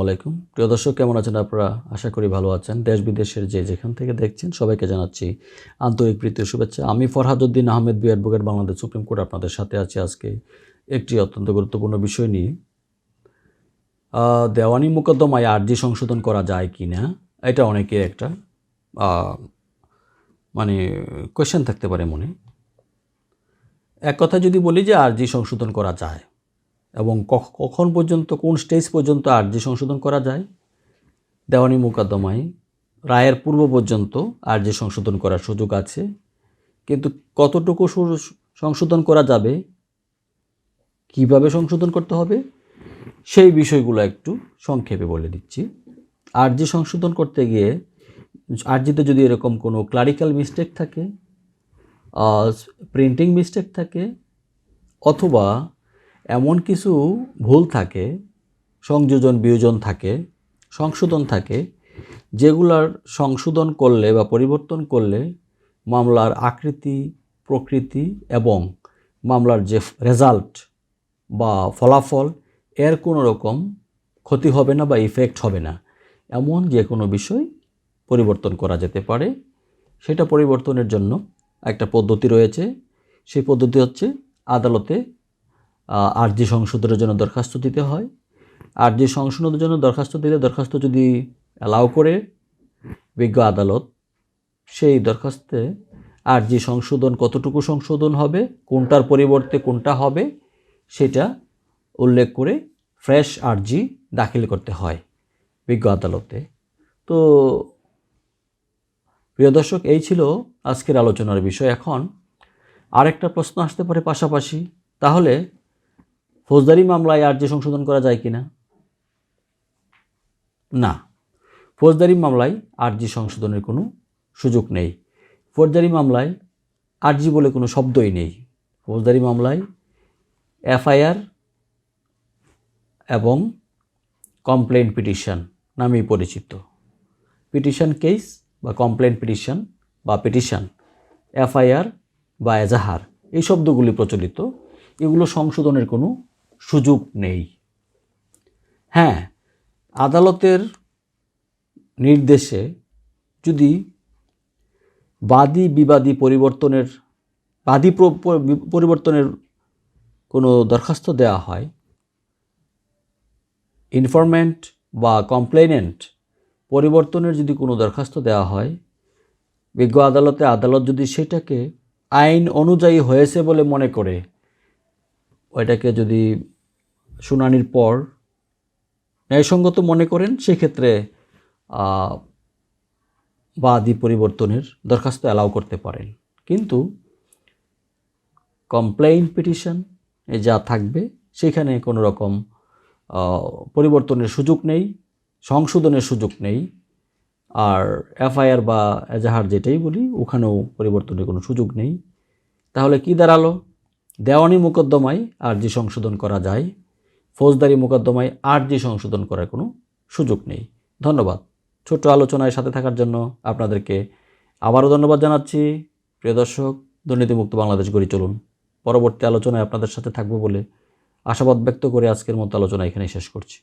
আলাইকুম প্রিয় দর্শক, কেমন আছেন আপনারা? আশা করি ভালো আছেন। দেশ বিদেশের যেখান থেকে দেখছেন সবাইকে জানাচ্ছি আন্তরিক প্রীতি ও শুভেচ্ছা। আমি Farhaduddin Ahmed B advocate, Bangladesh supreme court আপনাদের সাথে আছি আজকে একটি অত্যন্ত গুরুত্বপূর্ণ বিষয় নিয়ে। দেওয়ানি মোকদ্দমায় আর্জি সংশোধন করা যায় কি না, এটা অনেকের একটা কোয়েশ্চেন থাকতে পারে মনে। এক কথা যদি বলি যে আর্জি সংশোধন করা যায় এবং কখন পর্যন্ত, কোন স্টেজ পর্যন্ত আর্জি সংশোধন করা যায়। দেওয়ানি মোকদ্দমায় রায়ের পূর্ব পর্যন্ত আর্জি সংশোধন করার সুযোগ আছে, কিন্তু কতটুকু সংশোধন করা যাবে, কিভাবে সংশোধন করতে হবে, সেই বিষয়গুলো একটু সংক্ষেপে বলে দিচ্ছি। আর্জি সংশোধন করতে গিয়ে আর্জিতে যদি এরকম কোনো ক্লারিক্যাল মিস্টেক থাকে, প্রিন্টিং মিস্টেক থাকে, অথবা এমন কিছু ভুল থাকে, সংযোজন বিয়োজন থাকে, সংশোধন থাকে, যেগুলার সংশোধন করলে বা পরিবর্তন করলে মামলার আকৃতি, প্রকৃতি এবং মামলার যে রেজাল্ট বা ফলাফল, এর কোনো রকম ক্ষতি হবে না বা ইফেক্ট হবে না, এমন যে কোনো বিষয় পরিবর্তন করা যেতে পারে। সেটা পরিবর্তনের জন্য একটা পদ্ধতি রয়েছে। সেই পদ্ধতি হচ্ছে আদালতে আর্জি সংশোধনের জন্য দরখাস্ত দিতে হয়। আর্জি সংশোধনের জন্য দরখাস্ত দিলে, দরখাস্ত যদি অ্যালাউ করে বিজ্ঞ আদালত, সেই দরখাস্তে আর্জি সংশোধন কতটুকু সংশোধন হবে, কোনটার পরিবর্তে কোনটা হবে, সেটা উল্লেখ করে ফ্রেশ আর্জি দাখিল করতে হয় বিজ্ঞ আদালতে। তো প্রিয় দর্শক, এই ছিল আজকের আলোচনার বিষয়। এখন আরেকটা প্রশ্ন আসতে পারে পাশাপাশি, তাহলে ফৌজদারি মামলায় আর্জি সংশোধন করা যায় কি না? না, ফৌজদারি মামলায় আর্জি সংশোধনের কোনো সুযোগ নেই। ফৌজদারি মামলায় আর্জি বলে কোনো শব্দই নেই। ফৌজদারি মামলায় এফআইআর এবং কমপ্লেইন পিটিশন নামেই পরিচিত। পিটিশন কেস বা কমপ্লেইন পিটিশন বা পিটিশন, এফআইআর বা এজাহার, এই শব্দগুলি প্রচলিত। এগুলো সংশোধনের কোনো সুযোগ নেই। হ্যাঁ, আদালতের নির্দেশে যদি বাদী বিবাদী পরিবর্তনের কোনো দরখাস্ত দেওয়া হয়, ইনফরমেন্ট বা কমপ্লেইনেন্ট পরিবর্তনের যদি কোনো দরখাস্ত দেওয়া হয়, বিজ্ঞ আদালত যদি সেটাকে আইন অনুযায়ী হয়েছে বলে মনে করে, ওইটাকে যদি শুনানির পর ন্যায়সঙ্গত মনে করেন, সেক্ষেত্রে বাদী পরিবর্তনের দরখাস্ত অ্যালাউ করতে পারেন। কিন্তু কমপ্লেইন পিটিশন যা থাকবে, সেখানে কোনো রকম পরিবর্তনের সুযোগ নেই, সংশোধনের সুযোগ নেই। আর এফআইআর বা এজাহার যেটাই বলি, ওখানেও পরিবর্তনের কোনো সুযোগ নেই। তাহলে কি দাঁড়ালো? দেওয়ানি মোকদ্দমায় আর্জি সংশোধন করা যায়, ফৌজদারি মোকদ্দমায় আর্জি সংশোধন করার কোনো সুযোগ নেই। ধন্যবাদ। ছোট্ট আলোচনায় সাথে থাকার জন্য আপনাদেরকে আবারও ধন্যবাদ জানাচ্ছি। প্রিয় দর্শক, দুর্নীতিমুক্ত বাংলাদেশ গড়ে চলুন। পরবর্তী আলোচনায় আপনাদের সাথে থাকবো বলে আশাবাদ ব্যক্ত করে আজকের মতো আলোচনা এখানেই শেষ করছি।